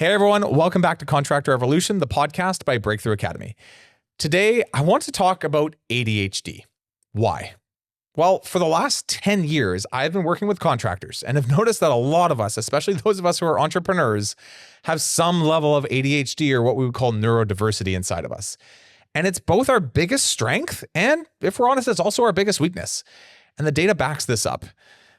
Hey everyone, welcome back to Contractor Evolution, the podcast by Breakthrough Academy. Today, I want to talk about ADHD. Why? Well, for the last 10 years, I've been working with contractors and have noticed that a lot of us, especially those of us who are entrepreneurs, have some level of ADHD or what we would call neurodiversity inside of us. And it's both our biggest strength and, if we're honest, it's also our biggest weakness. And the data backs this up.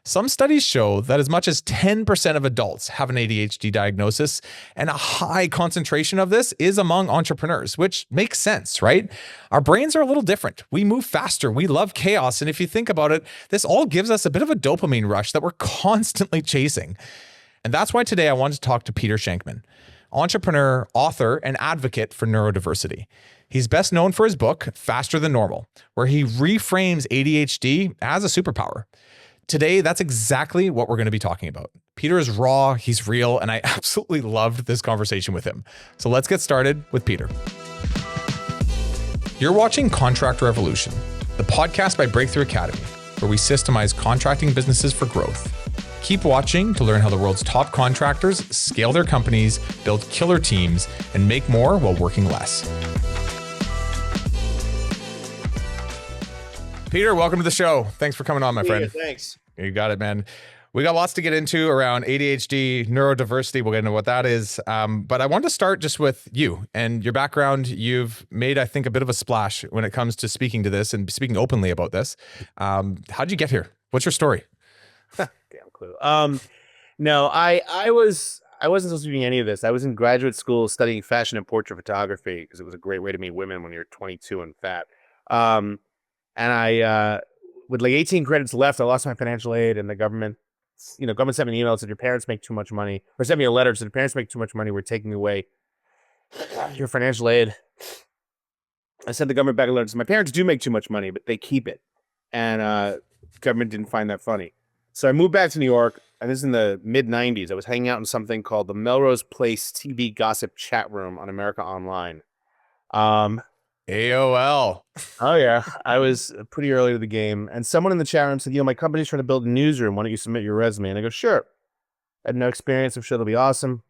Some studies show that as much as 10% of adults have an ADHD diagnosis, and a high concentration of this is among entrepreneurs, which makes sense, right? Our brains are a little different. We move faster. We love chaos. And if you think about it, this all gives us a bit of a dopamine rush that we're constantly chasing. And that's why today I wanted to talk to Peter Shankman, entrepreneur, author, and advocate for neurodiversity. He's best known for his book, Faster Than Normal, where he reframes ADHD as a superpower. Today, that's exactly what we're going to be talking about. Peter is raw, he's real, and I absolutely loved this conversation with him. So let's get started with Peter. You're watching Contractor Evolution, the podcast by Breakthrough Academy, where we systemize contracting businesses for growth. Keep watching to learn how the world's top contractors scale their companies, build killer teams, and make more while working less. Peter, welcome to the show. Thanks for coming on, my friend. Thanks. You got it, man. We got lots to get into around ADHD, neurodiversity. We'll get into what that is. But I wanted to start just with you and your background. You've made, I think, a bit of a splash when it comes to speaking to this and speaking openly about this. How'd you get here? What's your story? Damn clue. No, I wasn't supposed to be doing any of this. I was in graduate school studying fashion and portrait photography because it was a great way to meet women when you're 22 and fat. And I, with like 18 credits left, I lost my financial aid, and the government sent me an email and said, your parents make too much money, or sent me a letter and said, your parents make too much money, we're taking away your financial aid. I sent the government back a letter and said, my parents do make too much money, but they keep it. And the government didn't find that funny. So I moved back to New York, and this is in the mid-90s. I was hanging out in something called the Melrose Place TV Gossip Chat Room on America Online. AOL. Oh, yeah. I was pretty early to the game. And someone in the chat room said, my company's trying to build a newsroom. Why don't you submit your resume? And I go, sure. I had no experience. I'm sure it'll be awesome.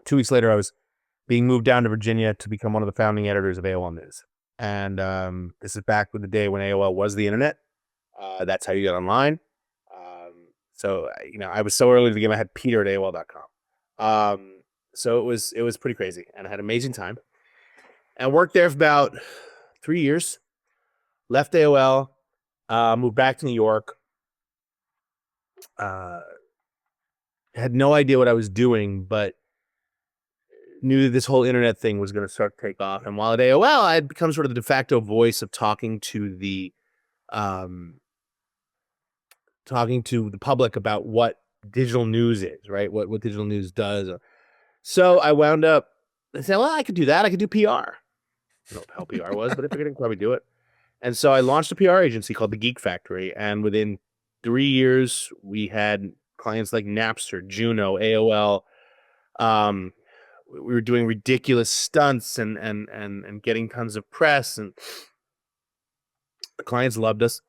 2 weeks later, I was being moved down to Virginia to become one of the founding editors of AOL News. And this is back with the day when AOL was the internet. That's how you got online. So I was so early to the game, I had Peter at AOL.com. So it was pretty crazy. And I had an amazing time. And worked there for about 3 years. Left AOL, moved back to New York. Had no idea what I was doing, but knew that this whole internet thing was going to start to take off. And while at AOL, I had become sort of the de facto voice of talking to the public about what digital news is, right? What digital news does. So I wound up saying, well, I could do that. I could do PR. I don't know how PR was, but I figured I could probably do it. And so I launched a PR agency called The Geek Factory. And within 3 years, we had clients like Napster, Juno, AOL. We were doing ridiculous stunts and getting tons of press. And the clients loved us.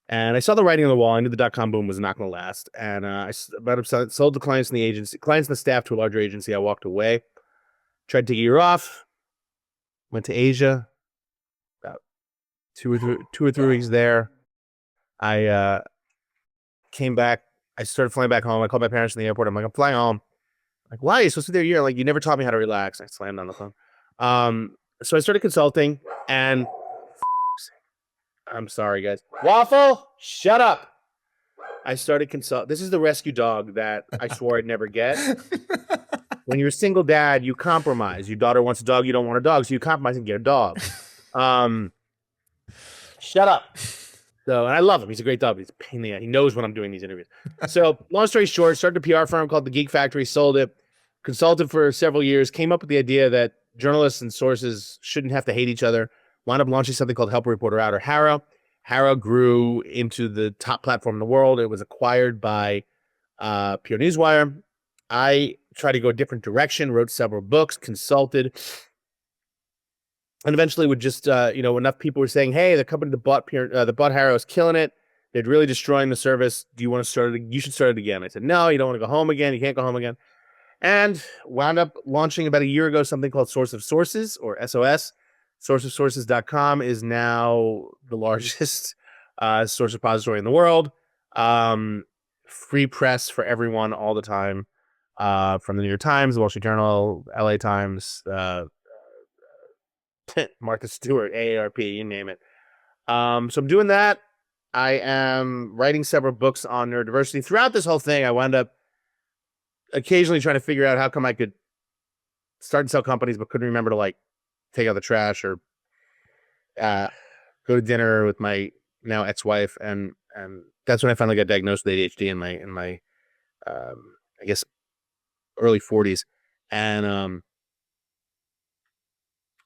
And I saw the writing on the wall. I knew the dot-com boom was not going to last. And I sold the clients in the agency, clients and the staff to a larger agency. I walked away, tried to take a year off. Went to Asia, about two or three weeks there. I came back. I started flying back home. I called my parents in the airport. I'm like, I'm flying home. Like, why? You're supposed to be there a year. Like, you never taught me how to relax. I slammed on the phone. So I started consulting, and I'm sorry, guys. Waffle, shut up. I started consult. This is the rescue dog that I swore I'd never get. When you're a single dad, you compromise. Your daughter wants a dog, you don't want a dog, so you compromise and get a dog. Shut up. So, and I love him. He's a great dog. He's a pain in the ass. He knows when I'm doing these interviews. So, long story short, started a PR firm called The Geek Factory, sold it, consulted for several years, came up with the idea that journalists and sources shouldn't have to hate each other, wound up launching something called Help a Reporter Out, or HARO. HARO grew into the top platform in the world. It was acquired by Pure Newswire. I tried to go a different direction, wrote several books, consulted, and eventually would just, enough people were saying, hey, the company that bought HARO is killing it. They're really destroying the service. Do you want to start it? You should start it again. I said, no, you don't want to go home again. You can't go home again. And wound up launching about a year ago something called Source of Sources, or SOS. Sourceofsources.com is now the largest source repository in the world. Free press for everyone all the time, from the New York Times, the Wall Street Journal, LA Times, Martha Stewart, AARP, you name it. So I'm doing that. I am writing several books on neurodiversity. Throughout this whole thing, I wound up occasionally trying to figure out how come I could start and sell companies, but couldn't remember to like take out the trash or go to dinner with my now ex-wife, and that's when I finally got diagnosed with ADHD in my I guess early 40s, and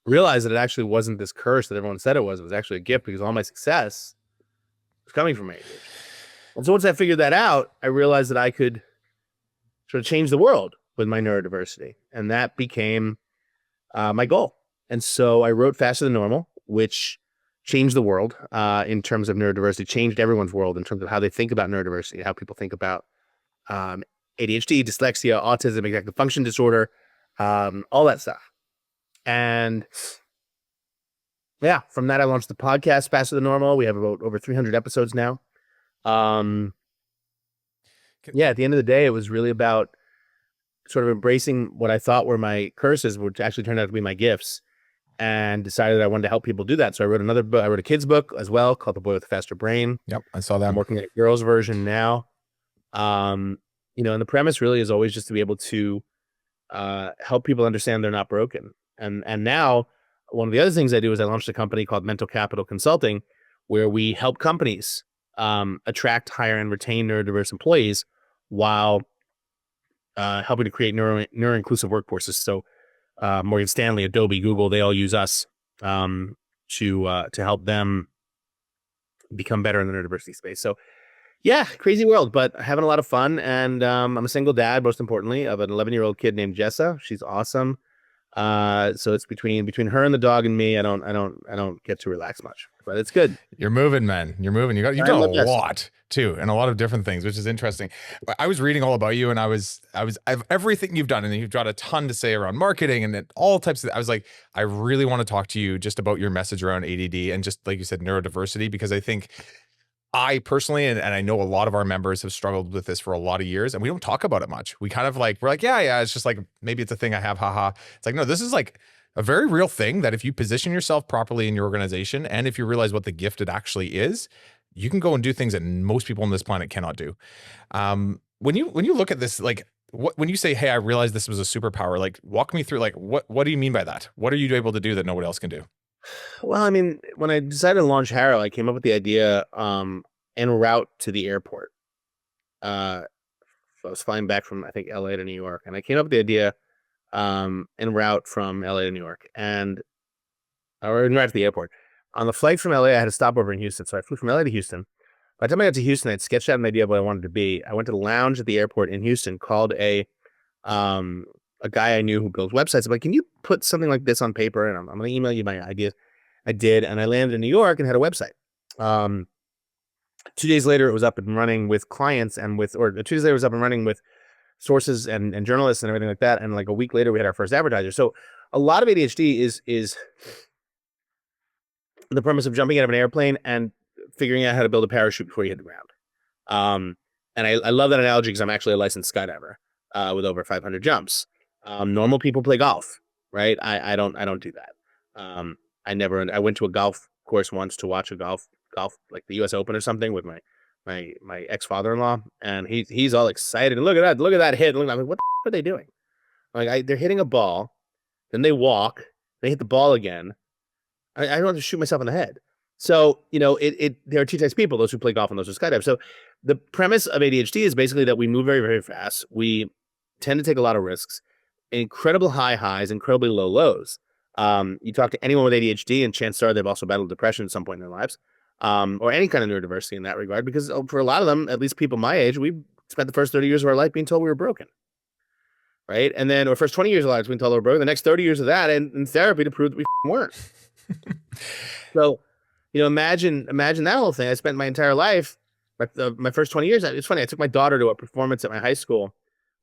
realized that it actually wasn't this curse that everyone said it was. It was actually a gift, because all my success was coming from ADHD. And so once I figured that out, I realized that I could sort of change the world with my neurodiversity, and that became my goal. And so I wrote Faster Than Normal, which changed the world in terms of neurodiversity, changed everyone's world in terms of how they think about neurodiversity, how people think about ADHD, dyslexia, autism, executive function disorder, all that stuff. And yeah, from that I launched the podcast Faster Than Normal. We have about over 300 episodes now. Yeah, at the end of the day, it was really about sort of embracing what I thought were my curses, which actually turned out to be my gifts, and decided that I wanted to help people do that. So I wrote another book. I wrote a kid's book as well called The Boy with the Faster Brain. Yep, I saw that. I'm working on a girl's version now. And the premise really is always just to be able to help people understand they're not broken. And now one of the other things I do is I launched a company called Mental Capital Consulting, where we help companies attract, hire, and retain neurodiverse employees while helping to create neuro-inclusive workforces. So Morgan Stanley, Adobe, Google, they all use us to help them become better in the neurodiversity space. So yeah, crazy world, but having a lot of fun. And I'm a single dad, most importantly, of an 11-year-old kid named Jessa. She's awesome. So it's between her and the dog and me. I don't get to relax much, but it's good. You're moving, man. You're moving. You've done a lot too, and a lot of different things, which is interesting. I was reading all about you, and I've everything you've done, and you've got a ton to say around marketing and all types of. I was like, I really want to talk to you just about your message around ADD and just like you said, neurodiversity, because I think I personally, and I know a lot of our members have struggled with this for a lot of years, and we don't talk about it much. We kind of we're like, yeah, it's just like, maybe it's a thing I have, haha. It's like, no, this is like a very real thing that if you position yourself properly in your organization, and if you realize what the gift it actually is, you can go and do things that most people on this planet cannot do. When you look at this, like when you say, hey, I realized this was a superpower, like walk me through, like, what do you mean by that? What are you able to do that nobody else can do? Well, I mean, when I decided to launch Harrow, I came up with the idea en route to the airport. I was flying back from, I think, LA to New York, and I came up with the idea en route from LA to New York, or en route to the airport. On the flight from LA, I had a stopover in Houston, so I flew from LA to Houston. By the time I got to Houston, I'd sketched out an idea of what I wanted to be. I went to the lounge at the airport in Houston, called a guy I knew who builds websites. I'm like, can you put something like this on paper? And I'm going to email you my ideas. I did. And I landed in New York and had a website. 2 days later, it was up and running with clients or 2 days later, it was up and running with sources and journalists and everything like that. And like a week later, we had our first advertiser. So a lot of ADHD is the premise of jumping out of an airplane and figuring out how to build a parachute before you hit the ground. And I love that analogy because I'm actually a licensed skydiver with over 500 jumps. Normal people play golf, right? I don't do that. I went to a golf course once to watch a golf like the US Open or something with my ex-father-in-law, and he's all excited. And look at that hit. I'm like, what the f are they doing? Like they're hitting a ball, then they walk, they hit the ball again. I don't have to shoot myself in the head. So, there are two types of people, those who play golf and those who skydive. So the premise of ADHD is basically that we move very, very fast. We tend to take a lot of risks, incredible high highs, incredibly low lows. You talk to anyone with ADHD and chances are they've also battled depression at some point in their lives, or any kind of neurodiversity in that regard, because for a lot of them, at least people my age, we spent the first 30 years of our life being told we were broken. Right. And then our first 20 years of our lives being told we were broken, the next 30 years of that in therapy to prove that we weren't. So, imagine that whole thing. I spent my entire life, my first 20 years. It's funny. I took my daughter to a performance at my high school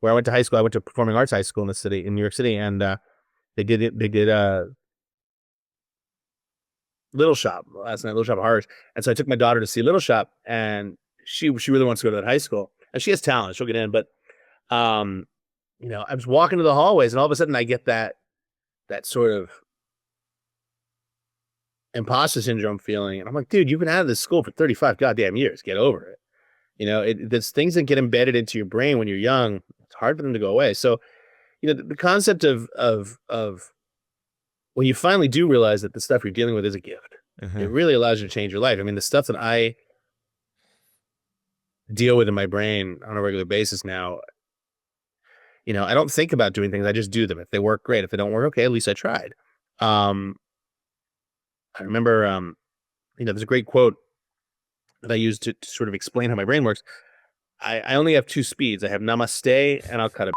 where I went to high school. I went to performing arts high school in New York City, and they did Little Shop last night, Little Shop of Horrors. And so I took my daughter to see Little Shop, and she really wants to go to that high school, and she has talent, she'll get in. But I was walking to the hallways, and all of a sudden I get that sort of imposter syndrome feeling, and I'm like, dude, you've been out of this school for 35 goddamn years. Get over it. There's things that get embedded into your brain when you're young. It's hard for them to go away. So, the concept of when you finally do realize that the stuff you're dealing with is a gift, it really allows you to change your life. I mean, the stuff that I deal with in my brain on a regular basis now, I don't think about doing things. I just do them. If they work, great. If they don't work, okay, at least I tried. I remember, there's a great quote that I use to sort of explain how my brain works. I only have two speeds. I have namaste and I'll cut it.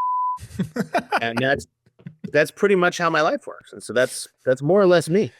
And that's pretty much how my life works. And so that's more or less me.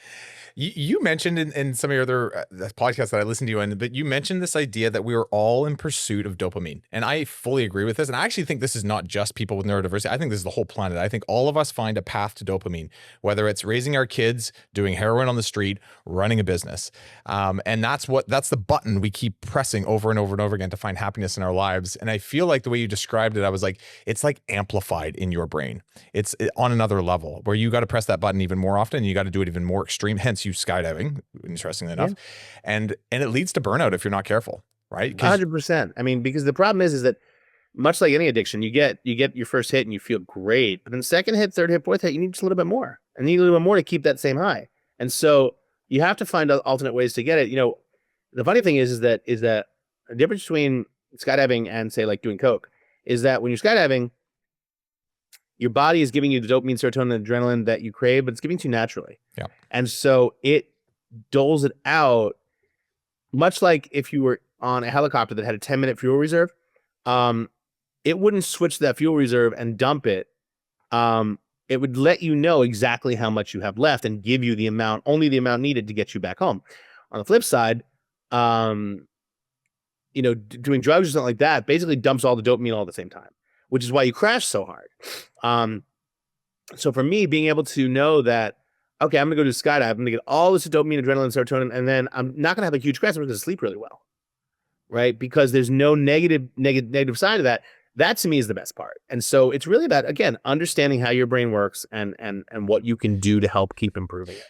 You mentioned in some of your other podcasts that I listened to you in, but you mentioned this idea that we are all in pursuit of dopamine. And I fully agree with this. And I actually think this is not just people with neurodiversity. I think this is the whole planet. I think all of us find a path to dopamine, whether it's raising our kids, doing heroin on the street, running a business. And that's the button we keep pressing over and over and over again to find happiness in our lives. And I feel like the way you described it, I was like, it's like amplified in your brain. It's on another level where you got to press that button even more often. And you got to do it even more extreme. Hence you skydiving, interestingly enough. Yeah. And it leads to burnout if you're not careful, right? 100%. I mean, because the problem is that much like any addiction, you get your first hit and you feel great, but then second hit, third hit, fourth hit, you need just a little bit more, and you need a little bit more to keep that same high. And so you have to find alternate ways to get it. The funny thing is that the difference between skydiving and say like doing coke is that when you're skydiving, your body is giving you the dopamine, serotonin, and adrenaline that you crave, but it's giving it to you naturally. Yeah. And so it doles it out, much like if you were on a helicopter that had a 10-minute fuel reserve. It wouldn't switch that fuel reserve and dump it. It would let you know exactly how much you have left and give you only the amount needed to get you back home. On the flip side, doing drugs or something like that basically dumps all the dopamine all at the same time, which is why you crash so hard. So for me, being able to know that, okay, I'm going to go to skydive, I'm going to get all this dopamine, adrenaline, serotonin, and then I'm not going to have a huge crash. I'm going to sleep really well, right? Because there's no negative side of that. That to me is the best part. And so it's really about, again, understanding how your brain works and what you can do to help keep improving it.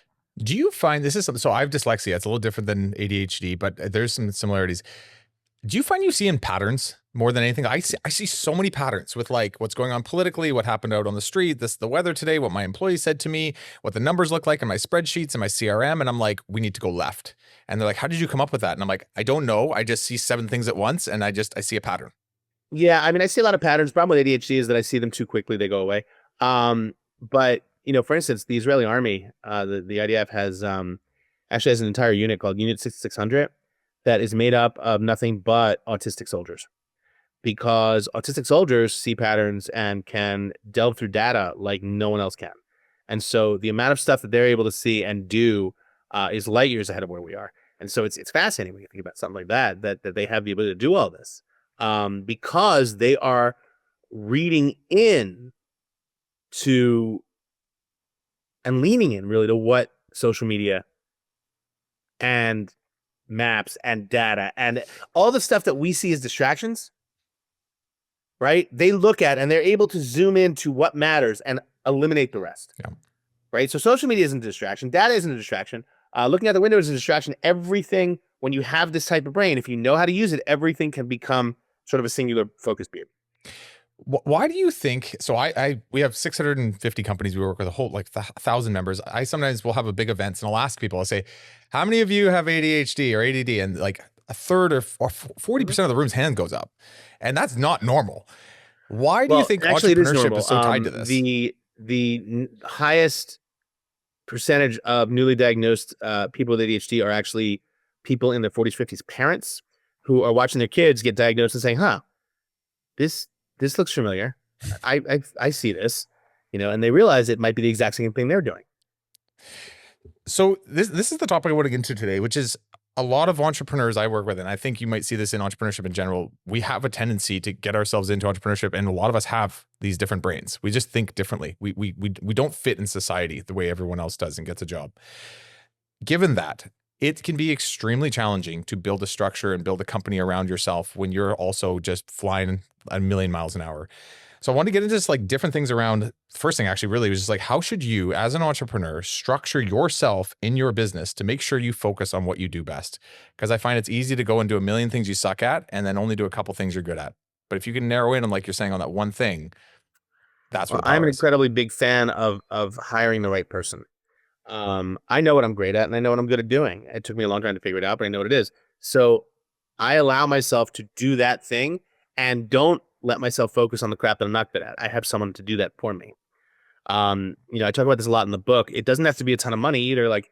Do you find this is something? So I have dyslexia. It's a little different than ADHD, but there's some similarities. Do you find you see in patterns more than anything? I see so many patterns with like what's going on politically, what happened out on the street, the weather today, what my employee said to me, what the numbers look like in my spreadsheets and my CRM. And I'm like, we need to go left. And they're like, how did you come up with that? And I'm like, I don't know. I just see 7 things at once and I see a pattern. Yeah. I mean, I see a lot of patterns. Problem with ADHD is that I see them too quickly. They go away. But for instance, the Israeli army, the IDF actually has an entire unit called Unit 6600 that is made up of nothing but autistic soldiers, because autistic soldiers see patterns and can delve through data like no one else can. And so the amount of stuff that they're able to see and do is light years ahead of where we are. And so it's fascinating when you think about something like that they have the ability to do all this because they are reading in to and leaning in really to what social media and maps and data and all the stuff that we see as distractions, right? They look at and they're able to zoom into what matters and eliminate the rest. Yeah. Right? So social media isn't a distraction. Data isn't a distraction. Looking out the window is a distraction. Everything, when you have this type of brain, if you know how to use it, everything can become sort of a singular focus beam. Why do you think, so we have 650 companies. We work with a whole, like 1,000 members. I sometimes will have a big events and I'll ask people, I'll say, how many of you have ADHD or ADD? And like a third or 40% of the room's hand goes up. And that's not normal. Why do you think entrepreneurship is so tied to this? The highest percentage of newly diagnosed people with ADHD are actually people in their 40s, 50s, parents who are watching their kids get diagnosed and saying, this looks familiar. I see this, and they realize it might be the exact same thing they're doing. So this is the topic I want to get into today, which is a lot of entrepreneurs I work with, and I think you might see this in entrepreneurship in general, we have a tendency to get ourselves into entrepreneurship, and a lot of us have these different brains. We just think differently. We don't fit in society the way everyone else does and gets a job. Given that, it can be extremely challenging to build a structure and build a company around yourself when you're also just flying a million miles an hour. So I want to get into just like different things around. First thing actually really was just like, how should you as an entrepreneur structure yourself in your business to make sure you focus on what you do best? Because I find it's easy to go and do a million things you suck at and then only do a couple things you're good at. But if you can narrow in on, like you're saying, on that one thing, that's what I'm an is. incredibly big fan of hiring the right person. I know what I'm great at and I know what I'm good at doing. It took me a long time to figure it out, but I know what it is. So I allow myself to do that thing and don't let myself focus on the crap that I'm not good at. I have someone to do that for me. I talk about this a lot in the book. It doesn't have to be a ton of money either. Like,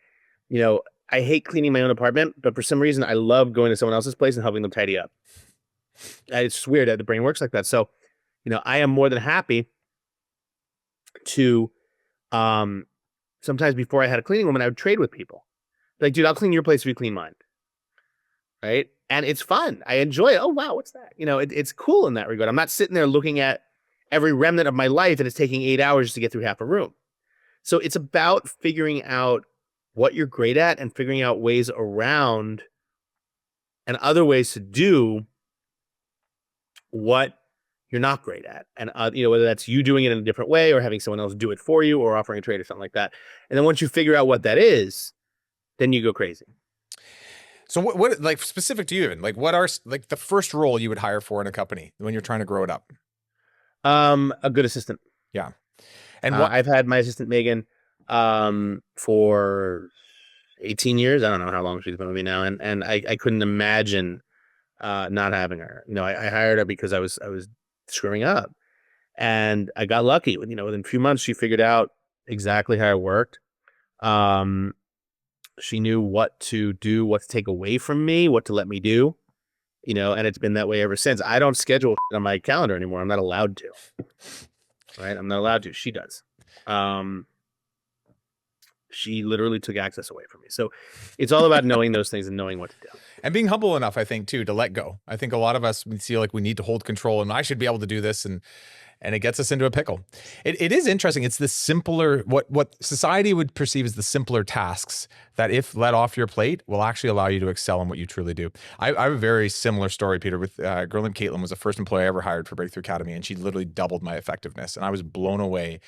I hate cleaning my own apartment, but for some reason I love going to someone else's place and helping them tidy up. It's just weird that the brain works like that. So, I am more than happy to, sometimes before I had a cleaning woman, I would trade with people. Like, dude, I'll clean your place if you clean mine. Right. And it's fun. I enjoy it. Oh, wow. What's that? It's cool in that regard. I'm not sitting there looking at every remnant of my life and it's taking 8 hours to get through half a room. So it's about figuring out what you're great at and figuring out ways around and other ways to do what you're not great at. And, whether that's you doing it in a different way or having someone else do it for you or offering a trade or something like that. And then once you figure out what that is, then you go crazy. So what like specific to you even, like what are like the first role you would hire for in a company when you're trying to grow it up? A good assistant. Yeah. And I've had my assistant Megan for 18 years. I don't know how long she's been with me now, and I couldn't imagine not having her. I hired her because I was screwing up, and I got lucky. Within a few months, she figured out exactly how I worked. She knew what to do, what to take away from me, what to let me do. And it's been that way ever since. I don't schedule on my calendar anymore. I'm not allowed to. Right? I'm not allowed to. She does. She literally took access away from me. So it's all about knowing those things and knowing what to do. And being humble enough, I think, too, to let go. I think a lot of us feel like we need to hold control and I should be able to do this. And it gets us into a pickle. It is interesting. It's the simpler, what society would perceive as the simpler tasks that if let off your plate will actually allow you to excel in what you truly do. I have a very similar story, Peter, with a girl named Caitlin was the first employee I ever hired for Breakthrough Academy. And she literally doubled my effectiveness. And I was blown away.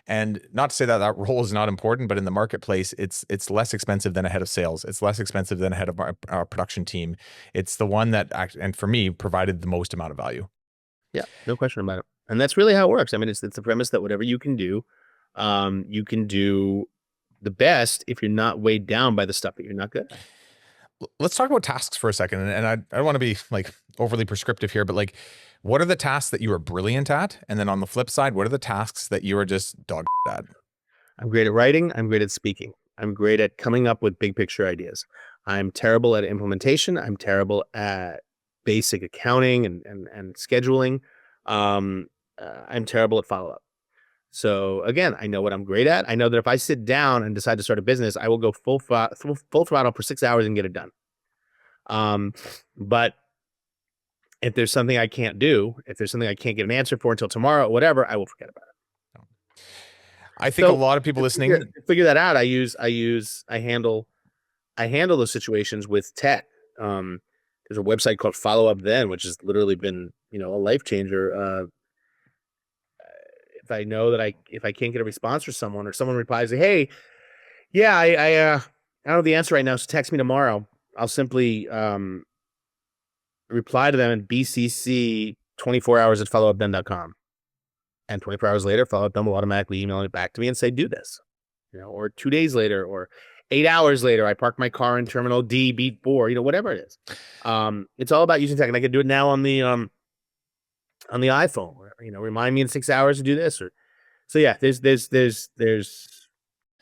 And not to say that role is not important, but in the marketplace, it's less expensive than a head of sales. It's less expensive than a head of our production team. It's the one that, and for me, provided the most amount of value. Yeah, no question about it. And that's really how it works. I mean, it's the premise that whatever you can do the best if you're not weighed down by the stuff that you're not good at. Let's talk about tasks for a second. And I don't want to be like overly prescriptive here, but like, what are the tasks that you are brilliant at? And then on the flip side, what are the tasks that you are just dog at? I'm great at writing. I'm great at speaking. I'm great at coming up with big picture ideas. I'm terrible at implementation. I'm terrible at basic accounting and scheduling. I'm terrible at follow-up. So again, I know what I'm great at. I know that if I sit down and decide to start a business, I will go full throttle for 6 hours and get it done. But if there's something I can't do, if there's something I can't get an answer for until tomorrow, whatever, I will forget about it. I think a lot of people listening to figure that out. I handle those situations with tech. There's a website called Follow Up Then, which has literally been, a life changer. If I know that if I can't get a response from someone or someone replies, hey, yeah, I don't have the answer right now, so text me tomorrow. I'll simply reply to them in BCC 24 hours at followupdone.com. And 24 hours later, Follow Up Done will automatically email it back to me and say, do this. Or 2 days later, or 8 hours later, I park my car in Terminal D, beat 4, whatever it is. It's all about using tech, and I can do it now on the iPhone. Remind me in 6 hours to do this. So yeah, there's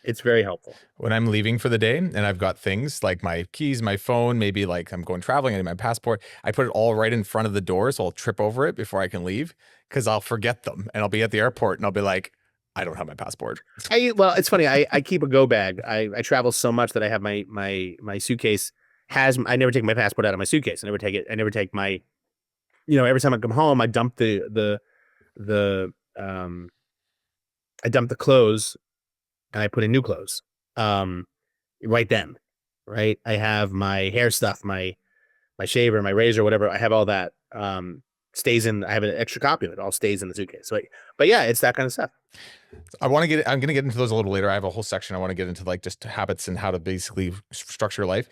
it's very helpful. When I'm leaving for the day and I've got things like my keys, my phone, maybe like I'm going traveling, I need my passport, I put it all right in front of the door so I'll trip over it before I can leave because I'll forget them and I'll be at the airport and I'll be like, I don't have my passport. Well, it's funny. I keep a go bag. I travel so much that I have my suitcase I never take my passport out of my suitcase. I never take my, every time I come home, I dump the I dump the clothes and I put in new clothes. Right then, right. I have my hair stuff, my shaver, my razor, whatever. I have all that. Stays in. I have an extra copy of it. All stays in the suitcase. So, but yeah, it's that kind of stuff. I'm going to get into those a little later. I have a whole section I want to get into, like just habits and how to basically structure your life.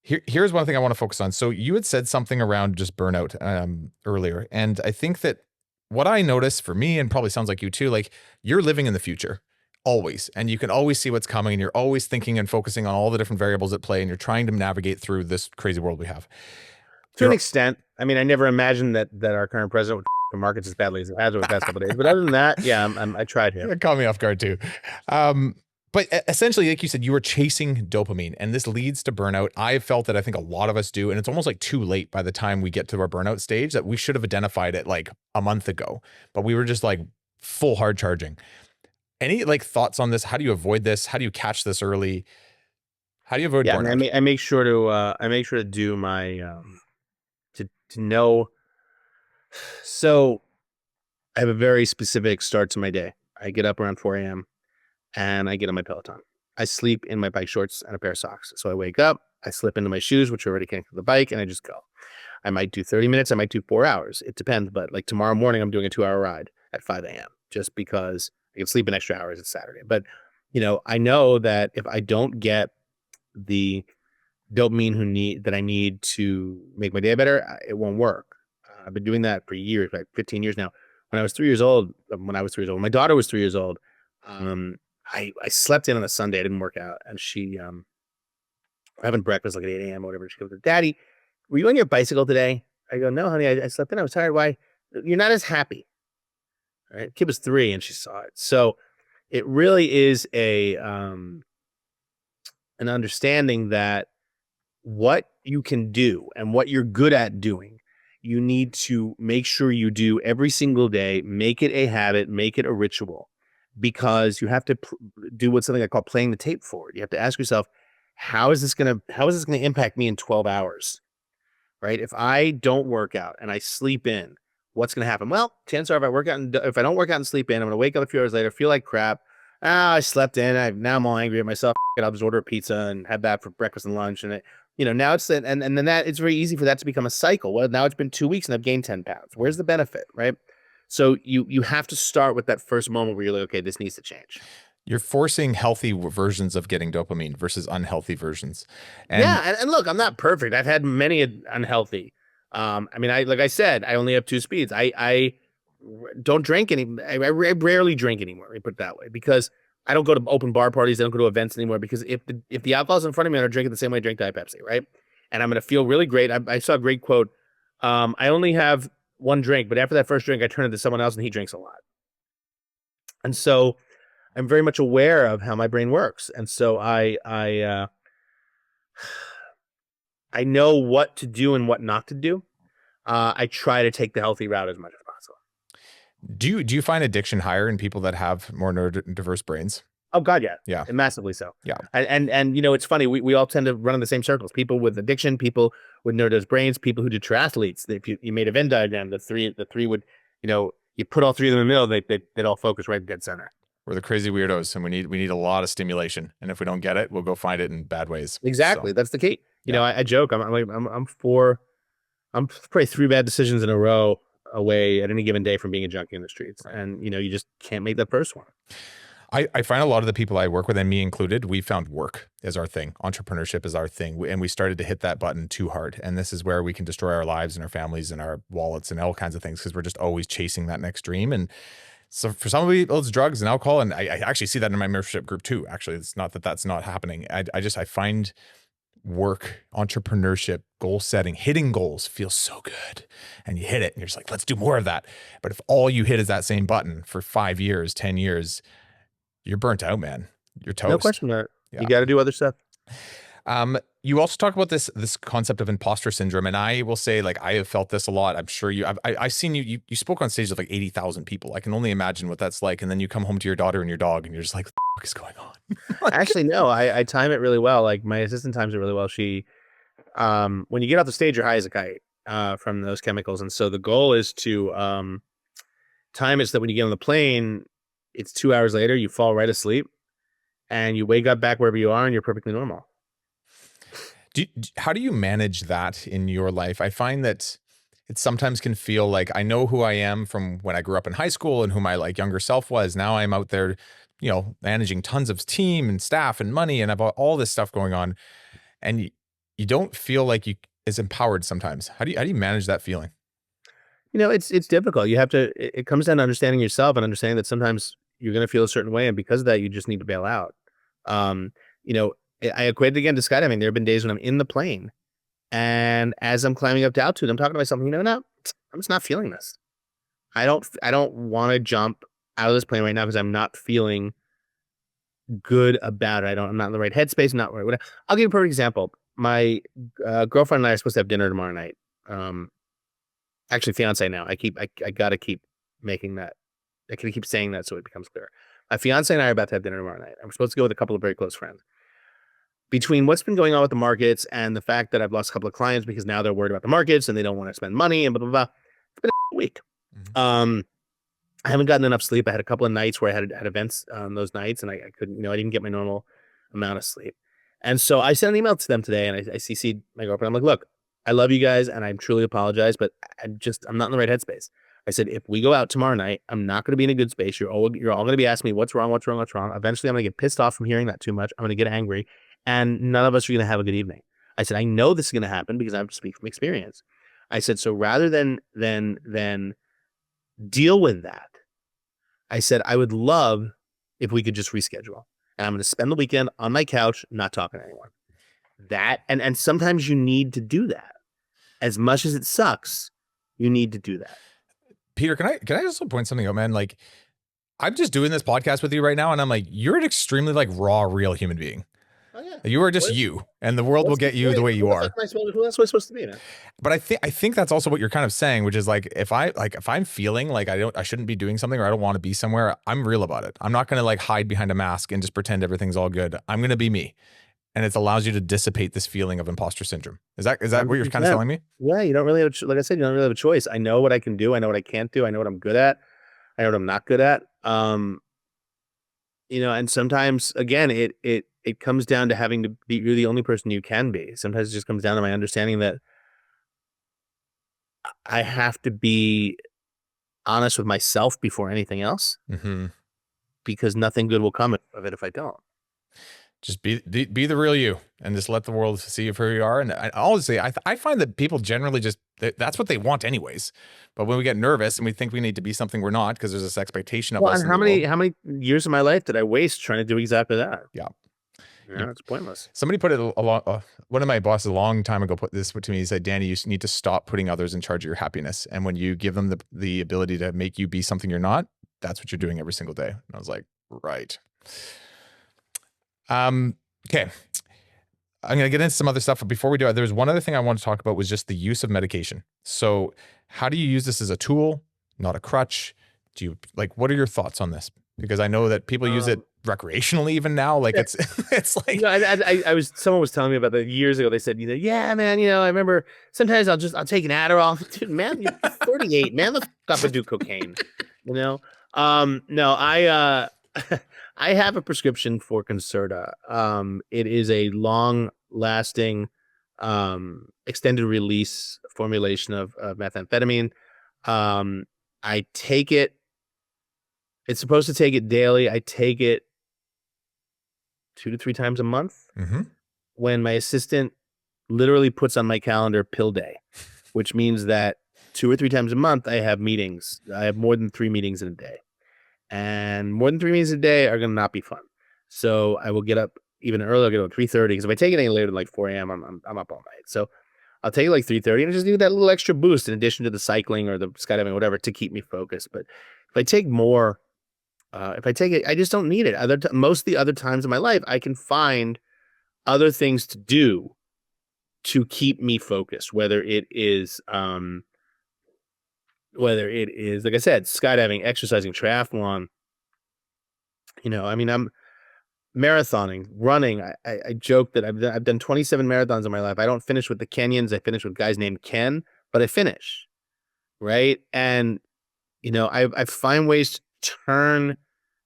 Here's one thing I want to focus on. So you had said something around just burnout earlier. And I think that what I notice for me, and probably sounds like you too, like you're living in the future always, and you can always see what's coming, and you're always thinking and focusing on all the different variables at play, and you're trying to navigate through this crazy world we have. To an extent. I mean, I never imagined that our current president would the markets as badly as it has over the past couple of days. But other than that, yeah, I tried here. It caught me off guard too. But essentially, like you said, you were chasing dopamine, and this leads to burnout. I felt that I think a lot of us do, and it's almost like too late by the time we get to our burnout stage, that we should have identified it like a month ago, but we were just like full hard charging. Any like thoughts on this? How do you avoid this? How do you catch this early? How do you avoid burnout? I mean, I make sure to do my to know. So I have a very specific start to my day. I get up around 4 a.m. and I get on my Peloton. I sleep in my bike shorts and a pair of socks. So I wake up, I slip into my shoes, which are already connected to the bike, and I just go. I might do 30 minutes. I might do 4 hours. It depends. But like tomorrow morning, I'm doing a 2-hour ride at 5 a.m. just because I can sleep an extra hours. It's Saturday. But, I know that if I don't get the dopamine that I need to make my day better, it won't work. I've been doing that for years, like 15 years now. When I was 3 years old, when my daughter was 3 years old, I slept in on a Sunday. I didn't work out, and she having breakfast like at 8 a.m. or whatever. She goes, "Daddy, were you on your bicycle today?" I go, "No, honey, I slept in. I was tired. Why? You're not as happy." All right. Kid was 3 and she saw it. So it really is an understanding that what you can do and what you're good at doing, you need to make sure you do every single day, make it a habit, make it a ritual, because you have to do what's something I call playing the tape forward. You have to ask yourself, how is this going to impact me in 12 hours? Right? If I don't work out and I sleep in, what's going to happen? Well, chances are if I don't work out and sleep in, I'm going to wake up a few hours later, feel like crap. I slept in. Now I'm all angry at myself. I'll just order a pizza and have that for breakfast and lunch. And now it's and then that it's very easy for that to become a cycle. Well, now it's been 2 weeks and I've gained 10 pounds. Where's the benefit, right? So you have to start with that first moment where you're like, okay, this needs to change. You're forcing healthy versions of getting dopamine versus unhealthy versions. And look, I'm not perfect. I've had many unhealthy. I mean, like I said, I only have 2 speeds. I don't drink I rarely drink anymore. Let me put it that way, because I don't go to open bar parties. I don't go to events anymore, because if the alcohol's in front of me, I'm gonna drink it the same way I drink Diet Pepsi, right? And I'm gonna feel really great. I saw a great quote. I only have 1 drink, but after that first drink, I turn it to someone else and he drinks a lot. And so I'm very much aware of how my brain works. And so I know what to do and what not to do. I try to take the healthy route as much as possible. Do you find addiction higher in people that have more neurodiverse brains? Oh God, yeah. Yeah. And massively so. Yeah. And it's funny, we all tend to run in the same circles. People with addiction, people with neurodiverse brains, people who do triathletes. If you made a Venn diagram, the three would, you put all 3 of them in the middle, they'd all focus right dead center. We're the crazy weirdos, and we need a lot of stimulation. And if we don't get it, we'll go find it in bad ways. Exactly. So, that's the key. I joke. I'm probably 3 bad decisions in a row away at any given day from being a junkie in the streets. Right. And, you just can't make that first one. I find a lot of the people I work with, and me included, we found work as our thing. Entrepreneurship is our thing. And we started to hit that button too hard. And this is where we can destroy our lives and our families and our wallets and all kinds of things, because we're just always chasing that next dream. And so for some people, it's drugs and alcohol. And I actually see that in my membership group too. Actually, it's not that that's not happening. I find work, entrepreneurship, goal setting, hitting goals feels so good. And you hit it and you're just like, let's do more of that. But if all you hit is that same button for 5 years, 10 years, you're burnt out, man. You're toast. No question about it. Yeah. You got to do other stuff. You also talk about this concept of imposter syndrome, and I will say, like, I have felt this a lot. I'm sure I've seen you spoke on stage of like 80,000 people. I can only imagine what that's like. And then you come home to your daughter and your dog, and you're just like, what is going on? Actually, no, I time it really well. Like my assistant times it really well. She when you get off the stage, you're high as a kite from those chemicals. And so the goal is to time it so that when you get on the plane, it's 2 hours later, you fall right asleep and you wake up back wherever you are and you're perfectly normal. How do you manage that in your life? I find that it sometimes can feel like I know who I am from when I grew up in high school and who my like younger self was. Now I'm out there, managing tons of team and staff and money and I've all this stuff going on. And you don't feel like you is empowered sometimes. How do you manage that feeling? It's difficult. You have to, it comes down to understanding yourself and understanding that sometimes you're going to feel a certain way. And because of that, you just need to bail out. Um, you know, I equate it again to skydiving. There have been days when I'm in the plane and as I'm climbing up to altitude, I'm talking to myself, no, I'm just not feeling this. I don't want to jump out of this plane right now because I'm not feeling good about it. I'm not in the right headspace, not right. Whatever. I'll give you a perfect example. My girlfriend and I are supposed to have dinner tomorrow night. Actually, fiance now. I gotta keep making that. I can keep saying that so it becomes clear. My fiance and I are about to have dinner tomorrow night. I'm supposed to go with a couple of very close friends. Between what's been going on with the markets and the fact that I've lost a couple of clients because now they're worried about the markets and they don't want to spend money and blah blah blah, it's been a week. Mm-hmm. I haven't gotten enough sleep. I had a couple of nights where I had events on those nights and I couldn't, I didn't get my normal amount of sleep. And so I sent an email to them today and I CC'd my girlfriend. I'm like, look, I love you guys and I truly apologize, but I'm not in the right headspace. I said, if we go out tomorrow night, I'm not going to be in a good space. You're all going to be asking me what's wrong. Eventually, I'm going to get pissed off from hearing that too much. I'm going to get angry and none of us are going to have a good evening. I said, I know this is going to happen because I have to speak from experience. I said, so rather than deal with that, I said, I would love if we could just reschedule. And I'm going to spend the weekend on my couch, not talking to anyone. That, and sometimes you need to do that. As much as it sucks, you need to do that. Peter, can I also point something out, man? Like, I'm just doing this podcast with you right now, and I'm like, you're an extremely like raw, real human being. Oh, yeah. You are just you, and the world will get you the way you are. Who else am I supposed to be, man? But I think that's also what you're kind of saying, which is like if I'm feeling like I shouldn't be doing something or I don't want to be somewhere, I'm real about it. I'm not going to like hide behind a mask and just pretend everything's all good. I'm going to be me. And it allows you to dissipate this feeling of imposter syndrome. Is that what you're kind of telling me? Yeah, you don't really have, like I said, you don't really have a choice. I know what I can do. I know what I can't do. I know what I'm good at. I know what I'm not good at. And sometimes again, it comes down to having to be, you're the only person you can be. Sometimes it just comes down to my understanding that I have to be honest with myself before anything else, because nothing good will come of it if I don't. Just be the real you and just let the world see who you are. And honestly, I find that people generally that's what they want anyways. But when we get nervous and we think we need to be something we're not because there's this expectation of us. And how many years of my life did I waste trying to do exactly that? Yeah. Yeah, it's pointless. Somebody put it one of my bosses a long time ago put this to me. He said, Danny, you need to stop putting others in charge of your happiness. And when you give them the ability to make you be something you're not, that's what you're doing every single day. And I was like, right. Okay. I'm going to get into some other stuff, but before we do it, there's one other thing I want to talk about was just the use of medication. So how do you use this as a tool, not a crutch? What are your thoughts on this? Because I know that people use it recreationally even now. Like it's like, someone was telling me about that years ago. They said, yeah, man, I remember sometimes I'll take an Adderall. Dude, man, you're 38, man, let's up and do cocaine, No, I have a prescription for Concerta. It is a long-lasting, extended release formulation of methamphetamine. I take it. It's supposed to take it daily. I take it 2 to 3 times a month. Mm-hmm. When my assistant literally puts on my calendar pill day, which means that 2 or 3 times a month I have meetings. I have more than 3 meetings in a day. And more than 3 meetings a day are going to not be fun. So I will get up even earlier. I'll get up at 3:30 because if I take it any later than like 4 a.m., I'm up all night. So I'll take it like 3:30 and just do that little extra boost in addition to the cycling or the skydiving or whatever to keep me focused. But if I take more, I just don't need it. Most of the other times in my life, I can find other things to do to keep me focused, whether it is, like I said, skydiving, exercising, triathlon. marathoning, running. I joke that I've done 27 marathons in my life. I don't finish with the Kenyans. I finish with guys named Ken, but I finish, right? And I find ways to turn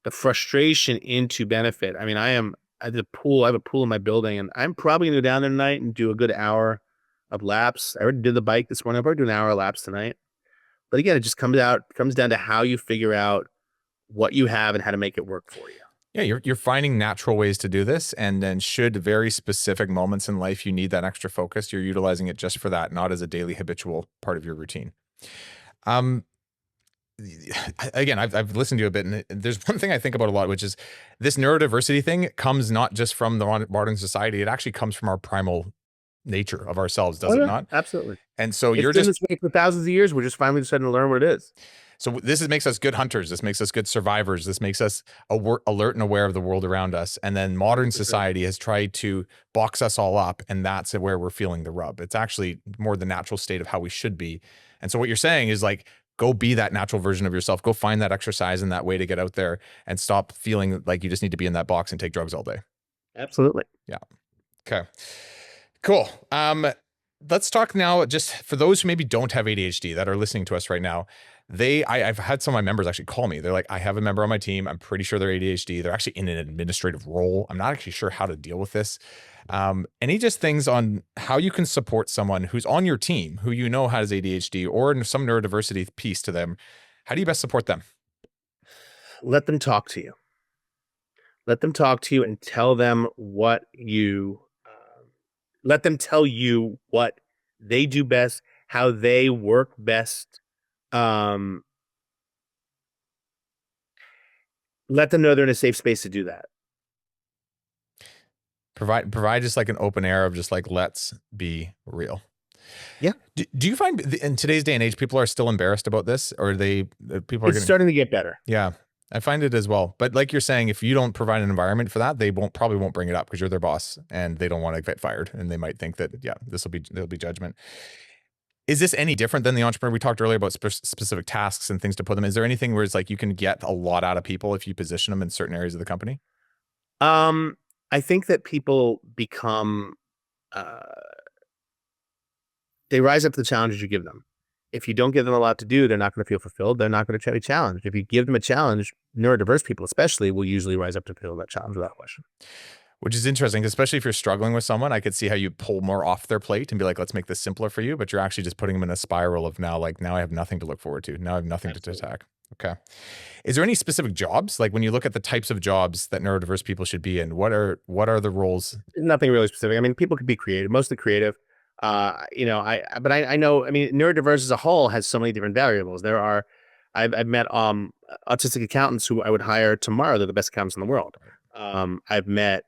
the frustration into benefit. I mean, I am at the pool. I have a pool in my building, and I'm probably gonna go down there tonight and do a good hour of laps. I already did the bike this morning. I'll probably do an hour of laps tonight. But again, it just comes down to how you figure out what you have and how to make it work for you. Yeah, you're finding natural ways to do this, and then should very specific moments in life you need that extra focus, you're utilizing it just for that, not as a daily habitual part of your routine. Um, Again, I've listened to you a bit, and there's one thing I think about a lot, which is this neurodiversity thing comes not just from the modern society; it actually comes from our primal nature of ourselves, does it not? Absolutely. And so It's been this way for thousands of years. We're just finally deciding to learn what it is. So makes us good hunters. This makes us good survivors. This makes us alert and aware of the world around us. And then modern society has tried to box us all up, and that's where we're feeling the rub. It's actually more the natural state of how we should be. And so what you're saying is like, go be that natural version of yourself. Go find that exercise and that way to get out there and stop feeling like you just need to be in that box and take drugs all day. Absolutely. Yeah. Okay. Cool. Let's talk now, just for those who maybe don't have ADHD that are listening to us right now. I've had some of my members actually call me. They're like, I have a member on my team. I'm pretty sure they're ADHD. They're actually in an administrative role. I'm not actually sure how to deal with this. Any just things on how you can support someone who's on your team, who has ADHD or some neurodiversity piece to them. How do you best support them? Let them talk to you. Let them talk to you and tell them what let them tell you what they do best, how they work best. Let them know they're in a safe space to do that. Provide just like an open air of just like, let's be real. Yeah. Do you find in today's day and age, people are still embarrassed about this, or It's starting to get better. Yeah, I find it as well. But like you're saying, if you don't provide an environment for that, they probably won't bring it up because you're their boss and they don't want to get fired. And they might think that, yeah, there'll be judgment. Is this any different than the entrepreneur? We talked earlier about specific tasks and things to put them. Is there anything where it's like you can get a lot out of people if you position them in certain areas of the company? I think that people become, they rise up to the challenges you give them. If you don't give them a lot to do, they're not going to feel fulfilled. They're not going to be challenged. If you give them a challenge, neurodiverse people especially will usually rise up to feel that challenge without question. Which is interesting, especially if you're struggling with someone. I could see how you pull more off their plate and be like, let's make this simpler for you. But you're actually just putting them in a spiral of now I have nothing to look forward to. Now I have nothing to attack. Okay. Is there any specific jobs? Like when you look at the types of jobs that neurodiverse people should be in, what are the roles? Nothing really specific. I mean, people could be creative, mostly creative. I know, neurodiverse as a whole has so many different variables. I've met autistic accountants who I would hire tomorrow. They're the best accountants in the world. I've met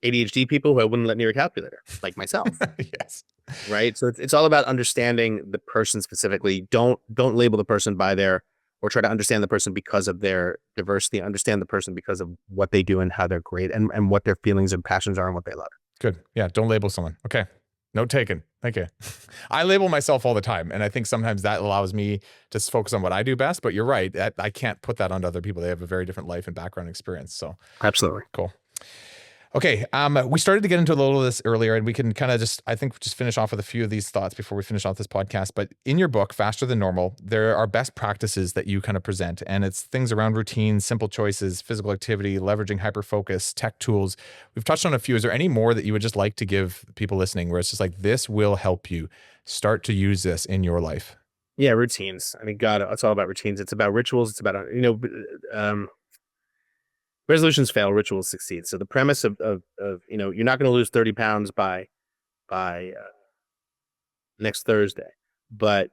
ADHD people who I wouldn't let near a calculator, like myself. Yes. Right. So it's all about understanding the person specifically. Don't label the person or try to understand the person because of their diversity. Understand the person because of what they do and how they're great and what their feelings and passions are and what they love. Good. Yeah. Don't label someone. Okay. Note taken. Thank you. I label myself all the time. And I think sometimes that allows me to focus on what I do best, but you're right. I can't put that onto other people. They have a very different life and background experience. So absolutely. Cool. Okay. We started to get into a little of this earlier, and we can kind of just finish off with a few of these thoughts before we finish off this podcast. But in your book, Faster Than Normal, there are best practices that you kind of present, and it's things around routines, simple choices, physical activity, leveraging hyperfocus, tech tools. We've touched on a few. Is there any more that you would just like to give people listening where it's just like, this will help you start to use this in your life? Yeah. Routines. God, it's all about routines. It's about rituals. It's about, resolutions fail, rituals succeed. So the premise of you're not going to lose 30 pounds by next Thursday, but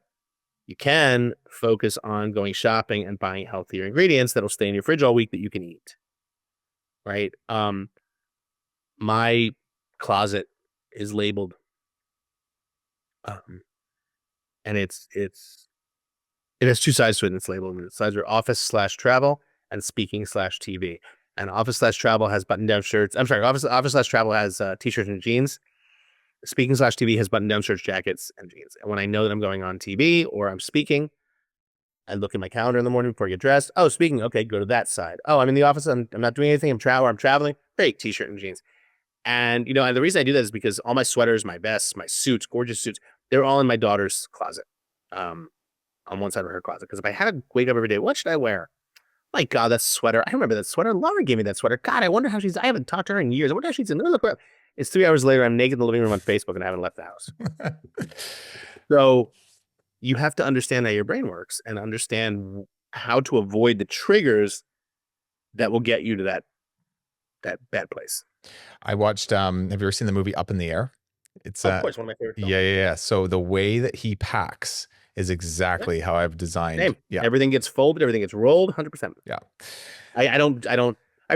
you can focus on going shopping and buying healthier ingredients that'll stay in your fridge all week that you can eat. Right. My closet is labeled, and it has two sides to it. And it's labeled. The sides are office/travel and speaking/TV. And office/travel has button-down shirts. I'm sorry, office/travel has t-shirts and jeans. Speaking/TV has button-down shirts, jackets, and jeans. And when I know that I'm going on TV or I'm speaking, I look at my calendar in the morning before I get dressed. Oh, speaking, okay, go to that side. Oh, I'm in the office. I'm not doing anything. I'm traveling. Great, t-shirt and jeans. And, and the reason I do that is because all my sweaters, my vests, my suits, gorgeous suits, they're all in my daughter's closet, on one side of her closet. Because if I had to wake up every day, what should I wear? My God, that sweater. I remember that sweater. Laura gave me that sweater. God, I wonder how I haven't talked to her in years. I wonder how she's in. Look, it's 3 hours later. I'm naked in the living room on Facebook and I haven't left the house. So you have to understand how your brain works and understand how to avoid the triggers that will get you to that bad place. I watched, have you ever seen the movie Up in the Air? It's of course, one of my favorite films. Yeah. So the way that he packs is exactly how I've designed. Same. Yeah. Everything gets folded, everything gets rolled, 100%. Yeah. I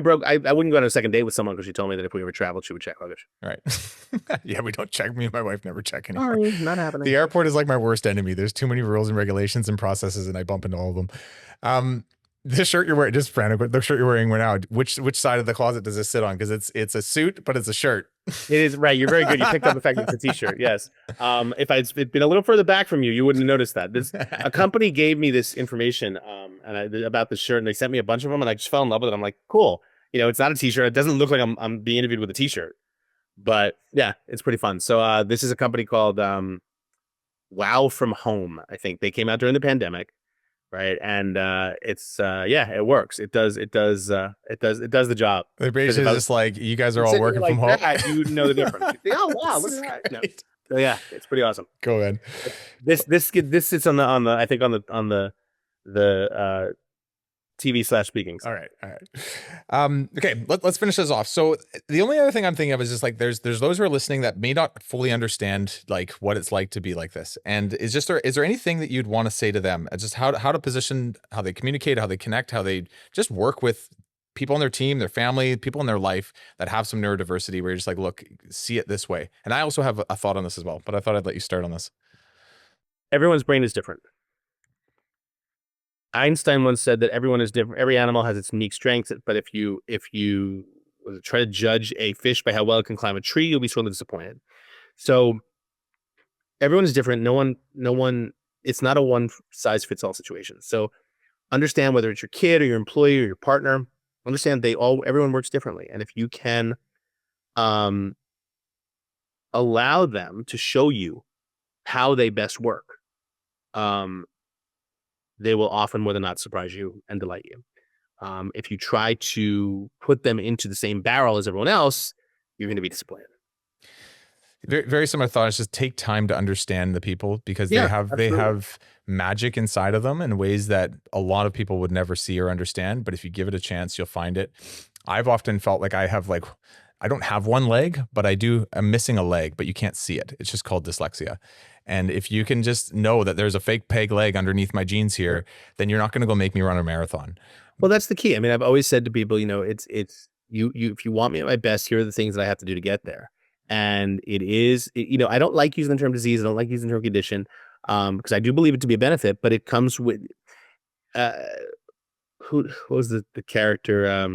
wouldn't go on a second date with someone because she told me that if we ever traveled, she would check luggage. Right. Yeah, we don't check. Me and my wife never check anymore. Sorry, not happening. The airport is like my worst enemy. There's too many rules and regulations and processes, and I bump into all of them. This shirt you're wearing, just frantic, the shirt you're wearing right now, which side of the closet does this sit on? Because it's a suit, but it's a shirt. It is, right. You're very good. You picked up the fact that it's a t-shirt. Yes. If I'd been a little further back from you, you wouldn't have noticed that. A company gave me this information about this shirt, and they sent me a bunch of them, and I just fell in love with it. I'm like, cool. It's not a t-shirt. It doesn't look like I'm being interviewed with a t-shirt, but yeah, it's pretty fun. So this is a company called Wow From Home. I think they came out during the pandemic. Right. And it works. It does the job. They're basically just like, you guys are all working from home. You know the difference. Oh wow, look at that. No. So yeah, it's pretty awesome. Go ahead. This sits on the I think on the TV/speaking. All right. Okay, let's finish this off. So the only other thing I'm thinking of is just like there's those who are listening that may not fully understand like what it's like to be like this. And is there anything that you'd want to say to them? Just how to position, how they communicate, how they connect, how they just work with people on their team, their family, people in their life that have some neurodiversity, where you're just like, look, see it this way. And I also have a thought on this as well, but I thought I'd let you start on this. Everyone's brain is different. Einstein once said that everyone is different. Every animal has its unique strengths, but if you try to judge a fish by how well it can climb a tree, you'll be sorely disappointed. So everyone is different. No one. It's not a one size fits all situation. So understand whether it's your kid or your employee or your partner. Understand everyone works differently, and if you can allow them to show you how they best work, they will often more than not surprise you and delight you. If you try to put them into the same barrel as everyone else, you're going to be disappointed. Very, very similar thought. It's just take time to understand the people, because they have magic inside of them in ways that a lot of people would never see or understand. But if you give it a chance, you'll find it. I've often felt like I don't have one leg, but I'm missing a leg, but you can't see it. It's just called dyslexia. And if you can just know that there's a fake peg leg underneath my jeans here, then you're not going to go make me run a marathon. Well, that's the key. I mean, I've always said to people, it's you, if you want me at my best, here are the things that I have to do to get there. And I don't like using the term disease. I don't like using the term condition, because I do believe it to be a benefit, but it comes with, what was the character,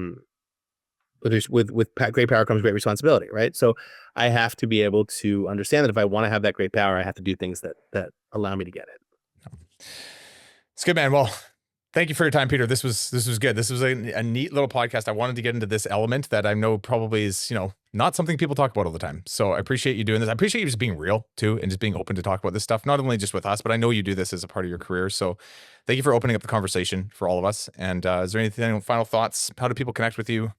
with great power comes great responsibility, right? So I have to be able to understand that if I want to have that great power, I have to do things that allow me to get it. It's good, man. Well, thank you for your time, Peter. This was good. This was a neat little podcast. I wanted to get into this element that I know probably is, not something people talk about all the time. So I appreciate you doing this. I appreciate you just being real too, and just being open to talk about this stuff, not only just with us, but I know you do this as a part of your career. So thank you for opening up the conversation for all of us. And is there anything, final thoughts? How do people connect with you?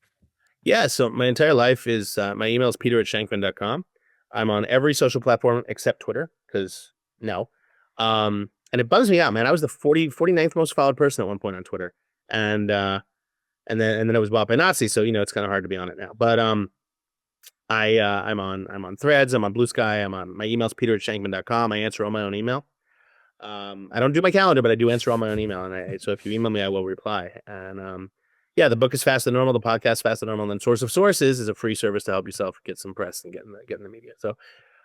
Yeah, so my entire life is, my email is peter@shankman.com. I'm on every social platform except Twitter, because no. And it bums me out, man. I was the 49th most followed person at one point on Twitter. And then I was bought by Nazis, so it's kind of hard to be on it now. But I'm on Threads, I'm on Blue Sky, my email's peter@shankman.com. I answer all my own email. I don't do my calendar, but I do answer all my own email. And so if you email me, I will reply. And the book is Fast and Normal. The podcast Fast and Normal. And then Source of Sources is a free service to help yourself get some press and get in the media. So,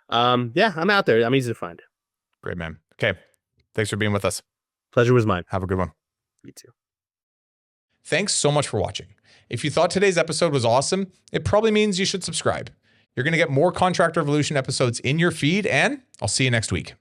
I'm out there. I'm easy to find. Great, man. Okay. Thanks for being with us. Pleasure was mine. Have a good one. You too. Thanks so much for watching. If you thought today's episode was awesome, it probably means you should subscribe. You're going to get more Contractor Revolution episodes in your feed, and I'll see you next week.